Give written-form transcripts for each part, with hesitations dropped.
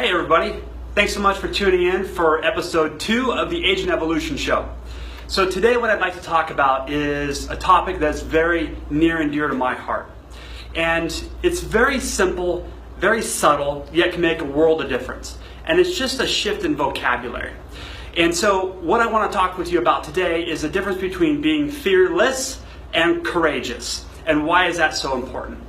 Hey everybody, thanks so much for tuning in for episode 2 of the Age and Evolution Show. So today what I'd like to talk about is a topic that's very near and dear to my heart. And it's very simple, very subtle, yet can make a world of difference. And it's just a shift in vocabulary. And so what I want to talk with you about today is the difference between being fearless and courageous. And why is that so important?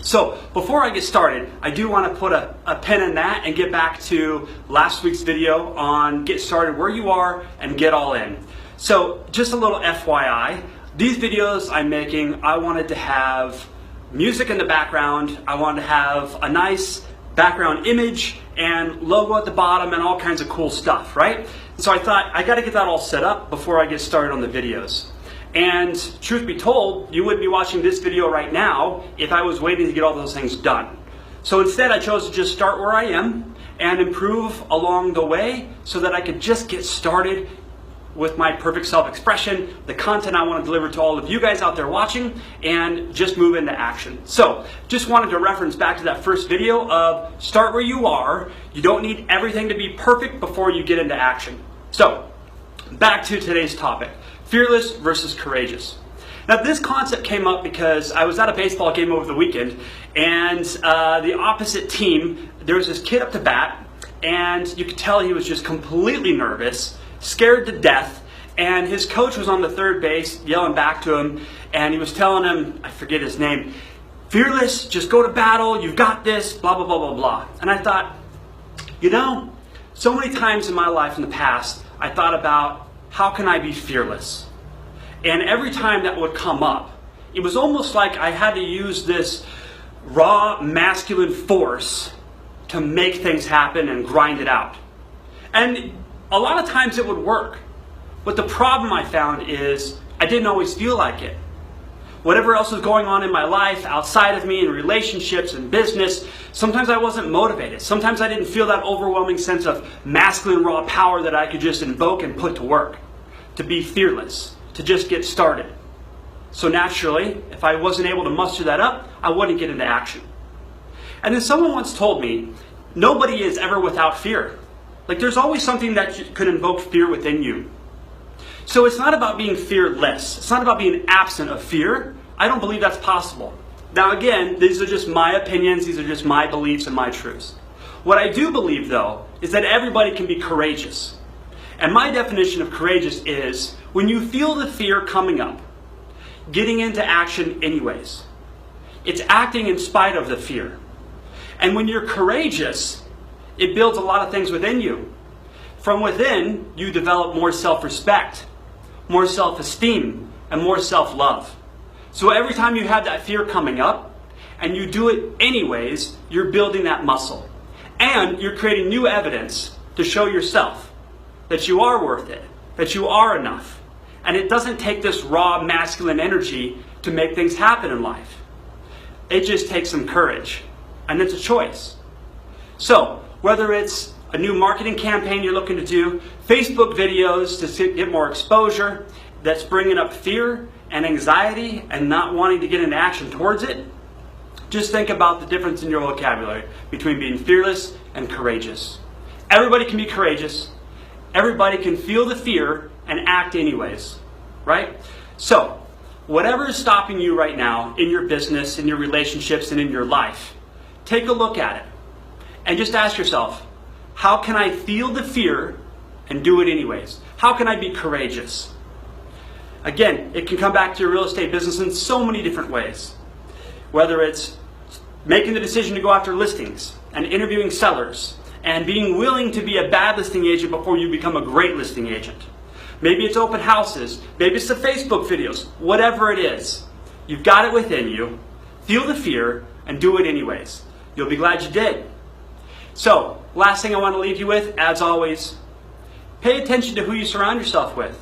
So before I get started, I do want to put a pin in that and get back to last week's video on get started where you are and get all in. So just a little FYI, these videos I'm making, I wanted to have music in the background, I wanted to have a nice background image and logo at the bottom and all kinds of cool stuff, right? So I thought I got to get that all set up before I get started on the videos. And truth be told, you wouldn't be watching this video right now if I was waiting to get all those things done. So instead I chose to just start where I am and improve along the way so that I could just get started with my perfect self-expression, the content I want to deliver to all of you guys out there watching, and just move into action. So just wanted to reference back to that first video of start where you are. You don't need everything to be perfect before you get into action. So back to today's topic. Fearless versus courageous. Now this concept came up because I was at a baseball game over the weekend and the opposite team, there was this kid up to bat and you could tell he was just completely nervous, scared to death, and his coach was on the third base yelling back to him and he was telling him, I forget his name, fearless, just go to battle, you've got this, blah, blah, blah, blah, blah. And I thought, you know, so many times in my life in the past, I thought about how can I be fearless? And every time that would come up, it was almost like I had to use this raw masculine force to make things happen and grind it out. And a lot of times it would work. But the problem I found is I didn't always feel like it. Whatever else was going on in my life, outside of me, in relationships and business, sometimes I wasn't motivated. Sometimes I didn't feel that overwhelming sense of masculine raw power that I could just invoke and put to work. To be fearless, to just get started. So naturally, if I wasn't able to muster that up, I wouldn't get into action. And then someone once told me, nobody is ever without fear. Like there's always something that could invoke fear within you. So it's not about being fearless. It's not about being absent of fear. I don't believe that's possible. Now again, these are just my opinions. These are just my beliefs and my truths. What I do believe though, is that everybody can be courageous. And my definition of courageous is when you feel the fear coming up, getting into action anyways. It's acting in spite of the fear. And when you're courageous, it builds a lot of things within you. From within, you develop more self-respect, more self-esteem, and more self-love. So every time you have that fear coming up, and you do it anyways, you're building that muscle. And you're creating new evidence to show yourself that you are worth it, that you are enough. And it doesn't take this raw masculine energy to make things happen in life. It just takes some courage. And it's a choice. So, whether it's a new marketing campaign you're looking to do, Facebook videos to get more exposure, that's bringing up fear and anxiety and not wanting to get into action towards it, just think about the difference in your vocabulary between being fearless and courageous. Everybody can be courageous. Everybody can feel the fear and act anyways, right? So, whatever is stopping you right now in your business, in your relationships, and in your life, take a look at it and just ask yourself, how can I feel the fear and do it anyways? How can I be courageous? Again, it can come back to your real estate business in so many different ways. Whether it's making the decision to go after listings and interviewing sellers, and being willing to be a bad listing agent before you become a great listing agent. Maybe it's open houses, maybe it's the Facebook videos, whatever it is. You've got it within you. Feel the fear and do it anyways. You'll be glad you did. So, last thing I want to leave you with, as always, pay attention to who you surround yourself with.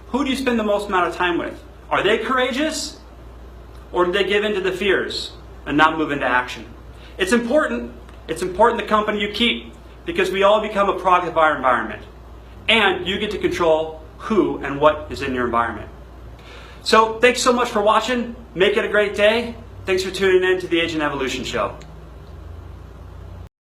Who do you spend the most amount of time with? Are they courageous? Or do they give in to the fears and not move into action? It's important. It's important the company you keep because we all become a product of our environment. And you get to control who and what is in your environment. So thanks so much for watching. Make it a great day. Thanks for tuning in to the Age and Evolution Show.